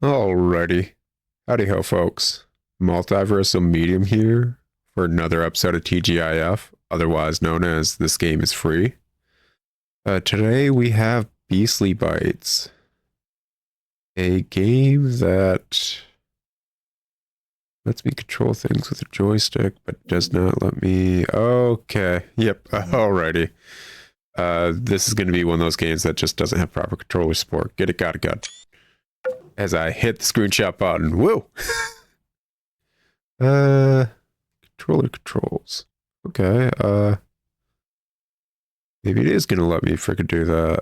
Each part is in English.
Alrighty. Howdy ho, folks. Multiversal Medium here for another episode of TGIF, otherwise known as This Game is Free. Today we have Beastly Bites, a game that lets me control things with a joystick, but does not let me... Okay, yep, alrighty. This is going to be one of those games that just doesn't have proper controller support. Get it, got it. As I hit the screenshot button. Woo! Controller controls. Okay, maybe it is gonna let me frickin' do that.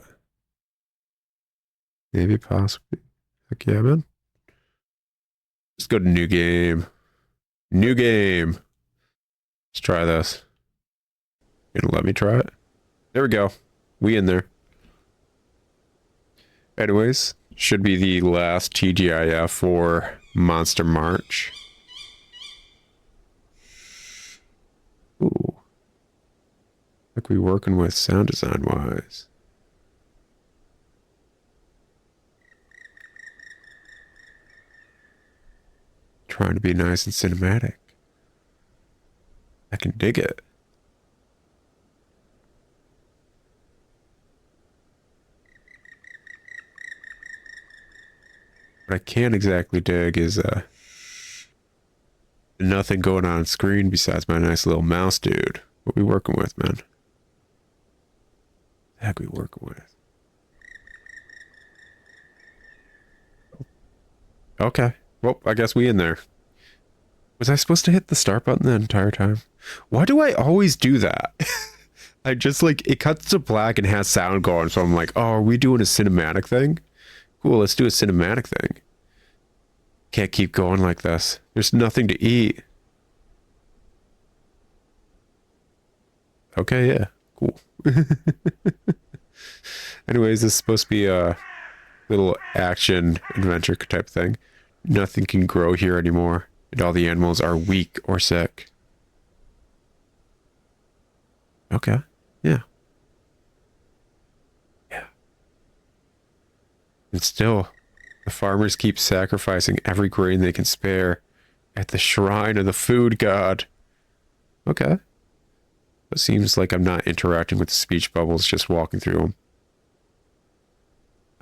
Maybe, possibly. Heck yeah, man. Let's go to new game. New game. Let's try this. Gonna let me try it? There we go. We in there. Anyways, should be the last TGIF for Monster March. Ooh. Like we working with sound design wise. Trying to be nice and cinematic. I can dig it. What I can't exactly dig is nothing going on screen besides my nice little mouse dude. What we working with, man? The heck we working with? Okay. Well, I guess we in there. Was I supposed to hit the start button the entire time? Why do I always do that? I just like, it cuts to black and has sound going, so I'm like, oh, are we doing a cinematic thing? Cool, let's do a cinematic thing. Can't keep going like this. There's nothing to eat. Okay, yeah, cool. Anyways, this is supposed to be a little action adventure type thing. Nothing can grow here anymore, and all the animals are weak or sick. Okay, yeah. Yeah. And still, the farmers keep sacrificing every grain they can spare at the shrine of the food god. Okay. It seems like I'm not interacting with the speech bubbles, just walking through them.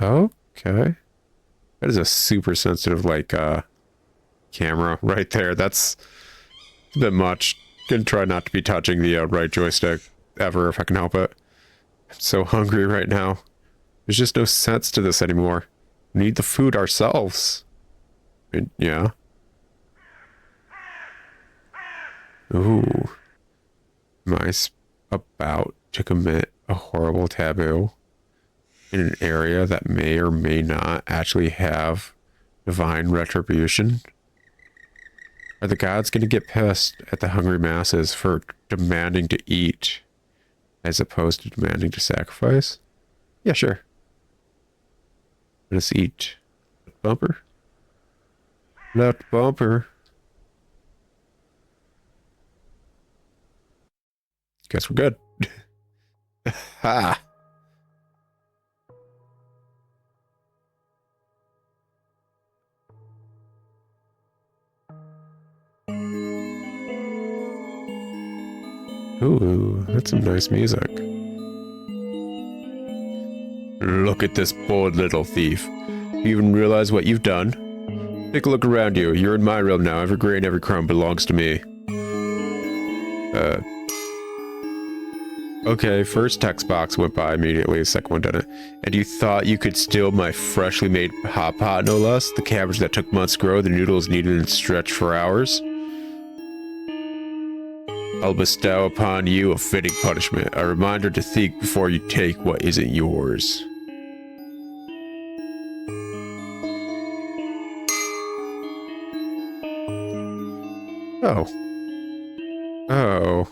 Okay. That is a super sensitive, like, camera right there. That's a bit much. Gonna try not to be touching the right joystick ever if I can help it. I'm so hungry right now. There's just no sense to this anymore. We need the food ourselves. Yeah. Ooh. Am I about to commit a horrible taboo in an area that may or may not actually have divine retribution? Are the gods going to get pissed at the hungry masses for demanding to eat as opposed to demanding to sacrifice? Yeah, sure. Let's eat. Bumper? Left bumper. Guess we're good. Ha! Ooh, that's some nice music. Look at this bold little thief. You even realize what you've done? Take a look around you. You're in my realm now. Every grain, every crumb belongs to me. Okay, first text box went by immediately, the second one didn't. And you thought you could steal my freshly made hot pot, no less? The cabbage that took months to grow, the noodles needed and stretched for hours? I'll bestow upon you a fitting punishment, a reminder to think before you take what isn't yours. Oh. Oh.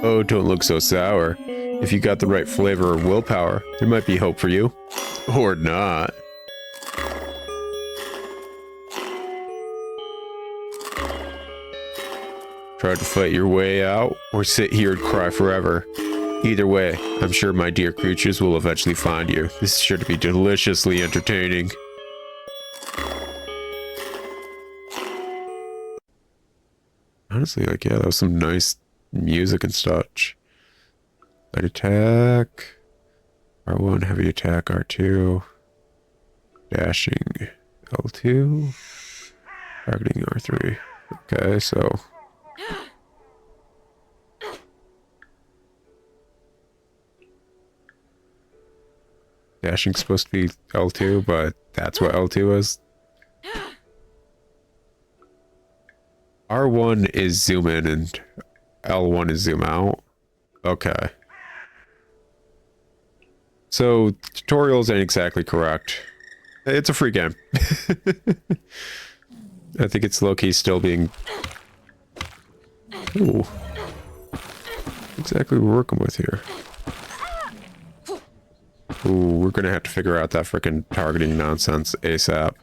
Oh, don't look so sour. If you got the right flavor or willpower, there might be hope for you. Or not. Try to fight your way out, or sit here and cry forever. Either way, I'm sure my dear creatures will eventually find you. This is sure to be deliciously entertaining. honestly, like, yeah, that was some nice music and such. Light attack. R1, heavy attack, R2. Dashing, L2. Targeting, R3. Okay, so... Dashing's supposed to be L2, but that's what L2 is. R1 is zoom in and L1 is zoom out. Okay. So, tutorials ain't exactly correct. It's a free game. I think it's low-key still being... Ooh. Exactly what we're working with here. Ooh, we're gonna have to figure out that freaking targeting nonsense ASAP.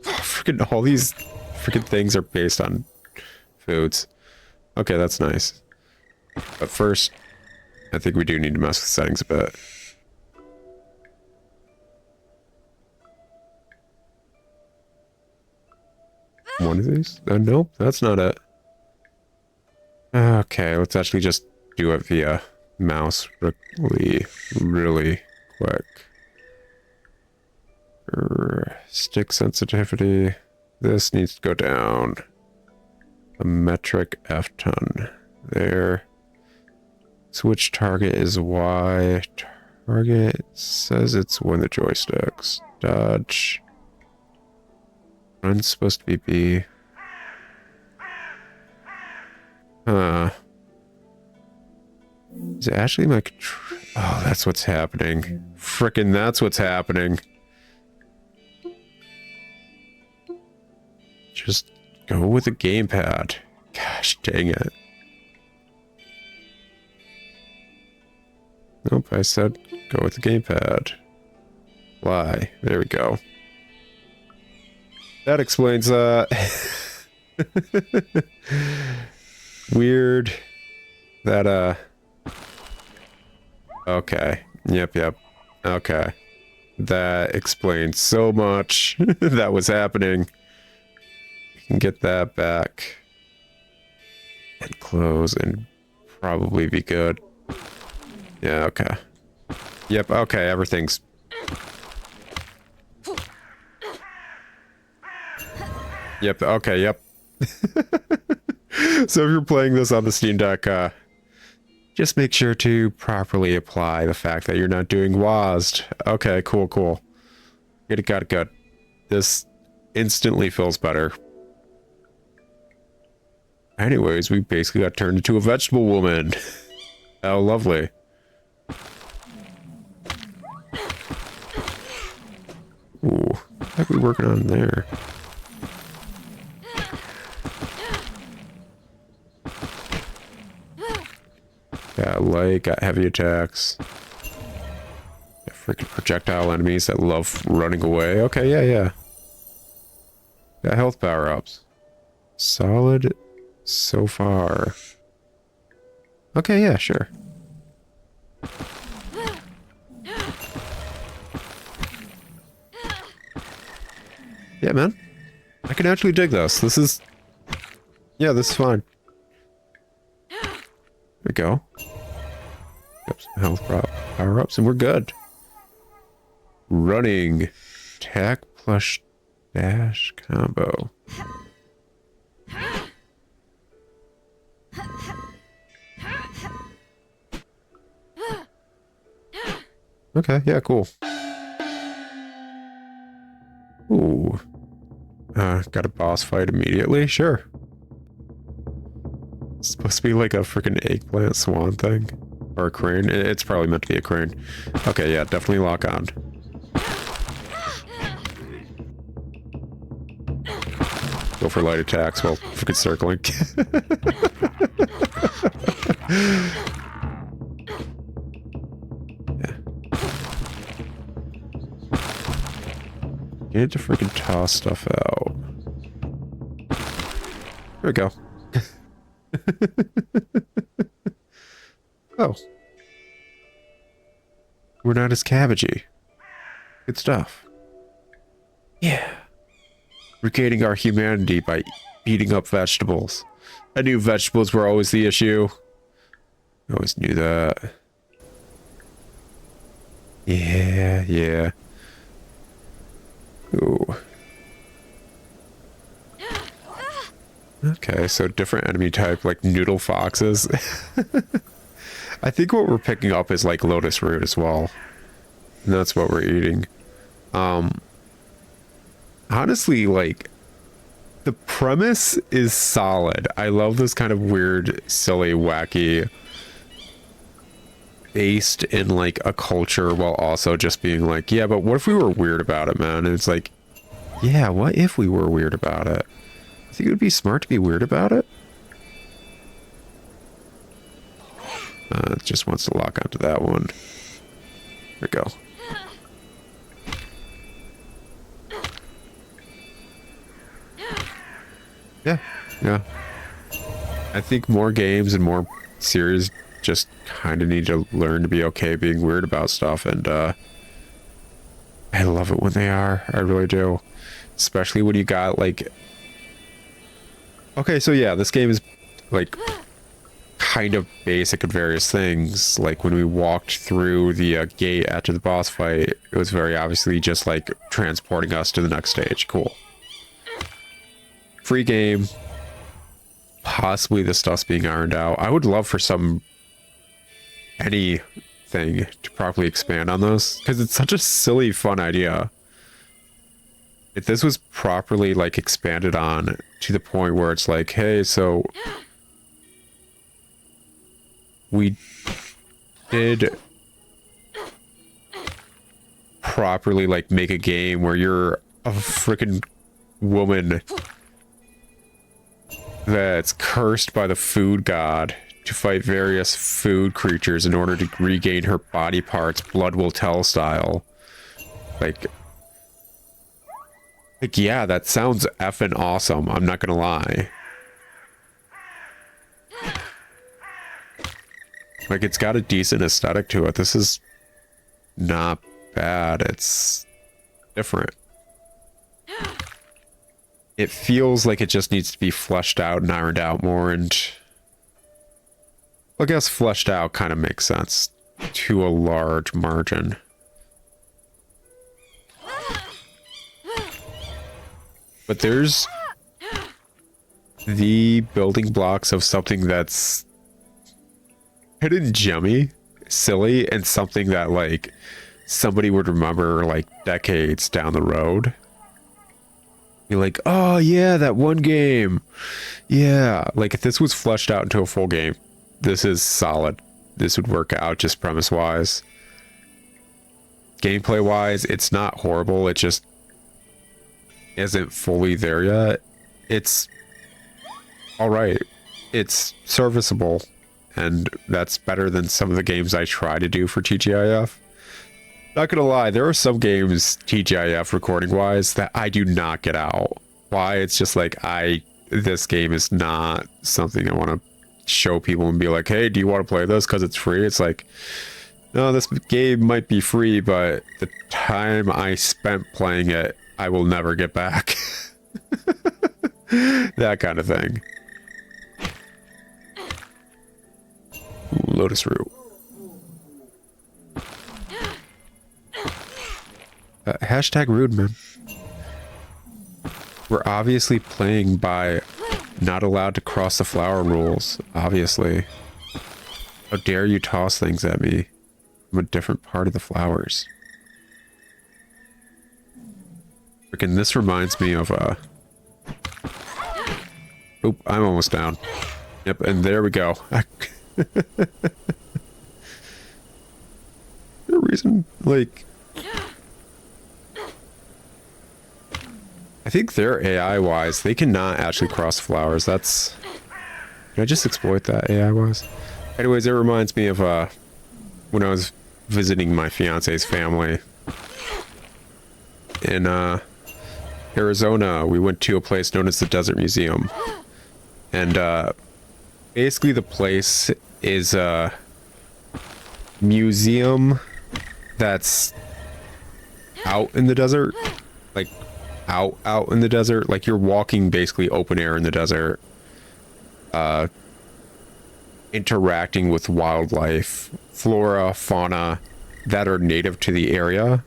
Freaking all these freaking things are based on foods. Okay, that's nice. But first, I think we do need to mess with settings a bit. One of these? Nope, that's not it. Okay, let's actually just do it via mouse really quick. Stick sensitivity. This needs to go down. A metric F-ton. There. Switch target is Y. Target says it's one of the joysticks. Dodge. Run's supposed to be B. Huh. Is it actually my control? Oh, that's what's happening. Frickin' that's what's happening. Just go with the gamepad. Gosh dang it. Nope, I said go with the gamepad. Why? There we go. That explains that. Weird. That, okay. Yep. Okay. That explains so much that was happening. We can get that back. And close and probably be good. Yeah, okay. Yep, okay, everything's... Yep, okay, yep. So if you're playing this on the Steam Deck, just make sure to properly apply the fact that you're not doing WASD. Okay, cool. Got it good. This instantly feels better. Anyways, we basically got turned into a vegetable woman. How lovely. Ooh, what are we working on there? Got light, got heavy attacks. Got freaking projectile enemies that love running away. Okay, yeah. Got health power-ups. Solid so far. Okay, yeah, sure. Yeah, man. I can actually dig this. This is... Yeah, this is fine. There we go. Got some health power-ups and we're good. Running. Attack plus dash combo. Okay, yeah, cool. Ooh. Got a boss fight immediately? Sure. It's supposed to be like a freaking eggplant swan thing. Or a crane. It's probably meant to be a crane. Okay, yeah, definitely lock on. Go for light attacks while freaking circling. You need to freaking toss stuff out. There we go. Oh. We're not as cabbagey. Good stuff. Yeah. Regaining our humanity by beating up vegetables. I knew vegetables were always the issue. I always knew that. Yeah, yeah. Ooh. Okay, so different enemy type, like noodle foxes. I think what we're picking up is like lotus root as well. And that's what we're eating. Honestly, like, the premise is solid. I love this kind of weird, silly, wacky, based in like a culture while also just being like, yeah, but what if we were weird about it, man? And it's like, yeah, what if we were weird about it? I think it would be smart to be weird about it. It just wants to lock onto that one. There we go. Yeah, yeah. I think more games and more series just kind of need to learn to be okay being weird about stuff, and I love it when they are. I really do. Especially when you got like... Okay, so yeah, this game is like kind of basic at various things. Like when we walked through the gate after the boss fight, it was very obviously just like transporting us to the next stage. Cool. Free game. Possibly the stuff's being ironed out. I would love for anything to properly expand on this, because it's such a silly, fun idea. If this was properly like expanded on to the point where it's like, hey, so we did properly like make a game where you're a freaking woman that's cursed by the food god to fight various food creatures in order to regain her body parts, blood will tell style. Like yeah, that sounds effing awesome. I'm not gonna lie. Like, it's got a decent aesthetic to it. This is not bad. It's different. It feels like it just needs to be fleshed out and ironed out more, and I guess fleshed out kind of makes sense to a large margin. But there's the building blocks of something that's hidden gemmy, silly, and something that like somebody would remember like decades down the road. You're like, oh yeah, that one game. Yeah, like if this was fleshed out into a full game, this is solid. This would work out just premise wise. Gameplay wise, it's not horrible. It just isn't fully there yet. It's all right. It's serviceable, and that's better than some of the games I try to do for TGIF. Not gonna lie, there are some games TGIF recording wise that I do not get out. Why? It's just like this game is not something I want to show people and be like, hey, do you want to play this because it's free? It's like, no, this game might be free, but the time I spent playing it, I will never get back. That kind of thing. Ooh, lotus root. Hashtag rude, man. We're obviously playing by not allowed to cross the flower rules, obviously. How dare you toss things at me from a different part of the flowers. Freaking, this reminds me of Oop, I'm almost down. Yep, and there we go. No reason, like... I think they're AI-wise. They cannot actually cross flowers. That's... Can I just exploit that AI-wise? Anyways, it reminds me of when I was visiting my fiance's family in Arizona. We went to a place known as the Desert Museum. And basically the place is a museum that's out in the desert. Like, out in the desert. Like you're walking basically open air in the desert, interacting with wildlife, flora, fauna that are native to the area.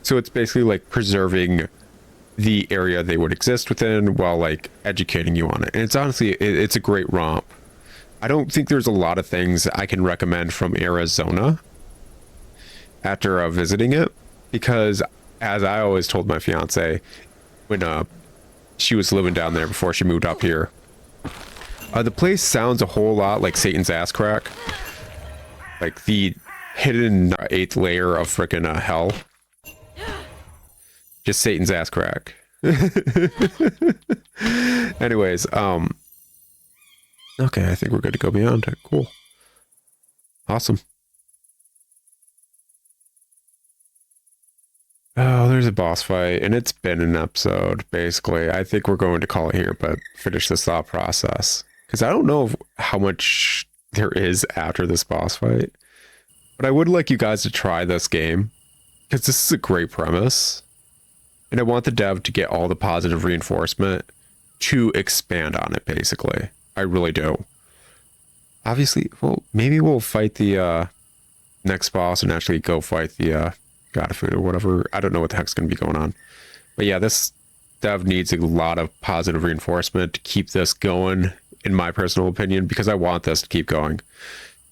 So it's basically like preserving the area they would exist within while like educating you on it. And it's honestly, it's a great romp. I don't think there's a lot of things I can recommend from Arizona after visiting it, because as I always told my fiance when she was living down there before she moved up here, the place sounds a whole lot like Satan's ass crack, like the hidden eighth layer of freaking hell. Just Satan's ass crack. Anyways, okay, I think we're good to go beyond it. Cool. Awesome. Oh, there's a boss fight, and it's been an episode, basically. I think we're going to call it here, but finish this thought process. Because I don't know how much there is after this boss fight. But I would like you guys to try this game, because this is a great premise. And I want the dev to get all the positive reinforcement to expand on it, basically. I really do. Obviously, well, maybe we'll fight the next boss and actually go fight the God of Food or whatever. I don't know what the heck's going to be going on. But yeah, this dev needs a lot of positive reinforcement to keep this going, in my personal opinion, because I want this to keep going.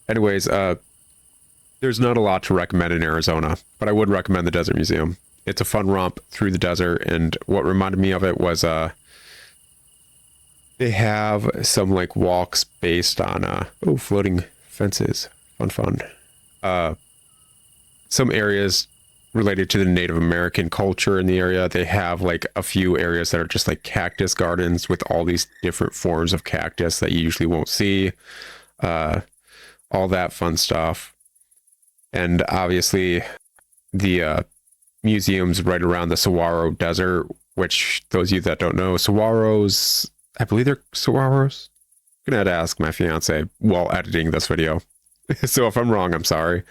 Anyways, there's not a lot to recommend in Arizona, but I would recommend the Desert Museum. It's a fun romp through the desert, and what reminded me of it was they have some like walks based on floating fences. Fun. Some areas related to the Native American culture in the area. They have like a few areas that are just like cactus gardens with all these different forms of cactus that you usually won't see. All that fun stuff. And obviously the museums right around the Saguaro Desert, which those of you that don't know, saguaros, I believe they're saguaros. I'm gonna have to ask my fiance while editing this video. So if I'm wrong, I'm sorry.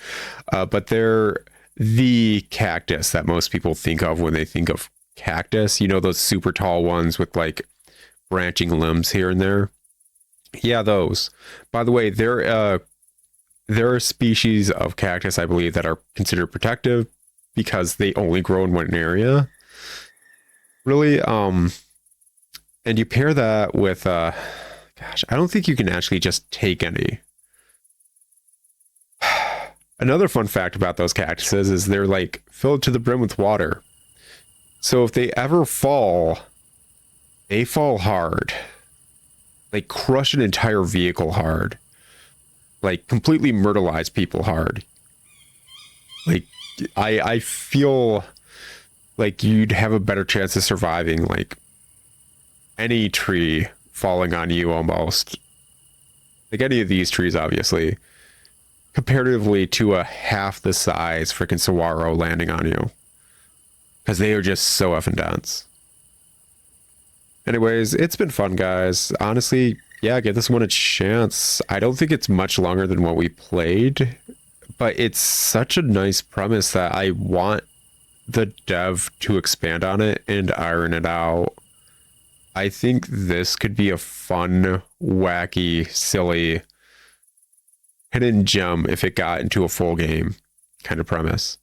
But they're the cactus that most people think of when they think of cactus. You know, those super tall ones with like branching limbs here and there. Yeah, those. By the way, there are species of cactus, I believe, that are considered protective because they only grow in one area. Really, and you pair that with, gosh, I don't think you can actually just take any. Another fun fact about those cactuses is they're like filled to the brim with water. So if they ever fall, they fall hard. Like crush an entire vehicle hard. Like completely myrtleize people hard. Like I feel like you'd have a better chance of surviving like any tree falling on you almost. Like any of these trees, obviously. Comparatively to a half the size freaking saguaro landing on you. Because they are just so effing dense. Anyways, it's been fun, guys. Honestly, yeah, give this one a chance. I don't think it's much longer than what we played, but it's such a nice premise that I want the dev to expand on it and iron it out. I think this could be a fun, wacky, silly hidden gem if it got into a full game kind of premise.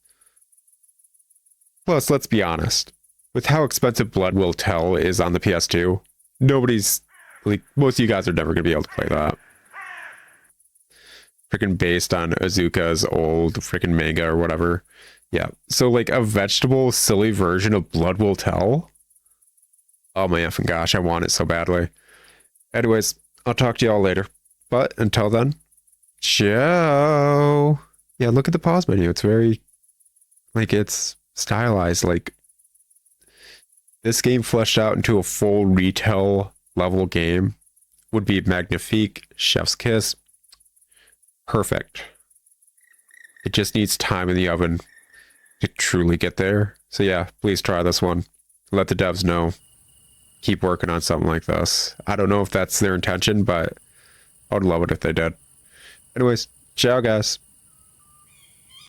Plus, let's be honest, with how expensive Blood Will Tell is on the PS2, nobody's, like, most of you guys are never going to be able to play that. Freaking based on Azuka's old freaking manga or whatever. Yeah, so like a vegetable, silly version of Blood Will Tell? Oh my effing gosh, I want it so badly. Anyways, I'll talk to y'all later. But until then, ciao. Yeah, look at the pause menu. It's very, like, it's stylized. Like, this game fleshed out into a full retail level game would be magnifique, chef's kiss. Perfect. It just needs time in the oven to truly get there. So yeah, please try this one. Let the devs know. Keep working on something like this. I don't know if that's their intention, but I would love it if they did. Anyways, ciao guys.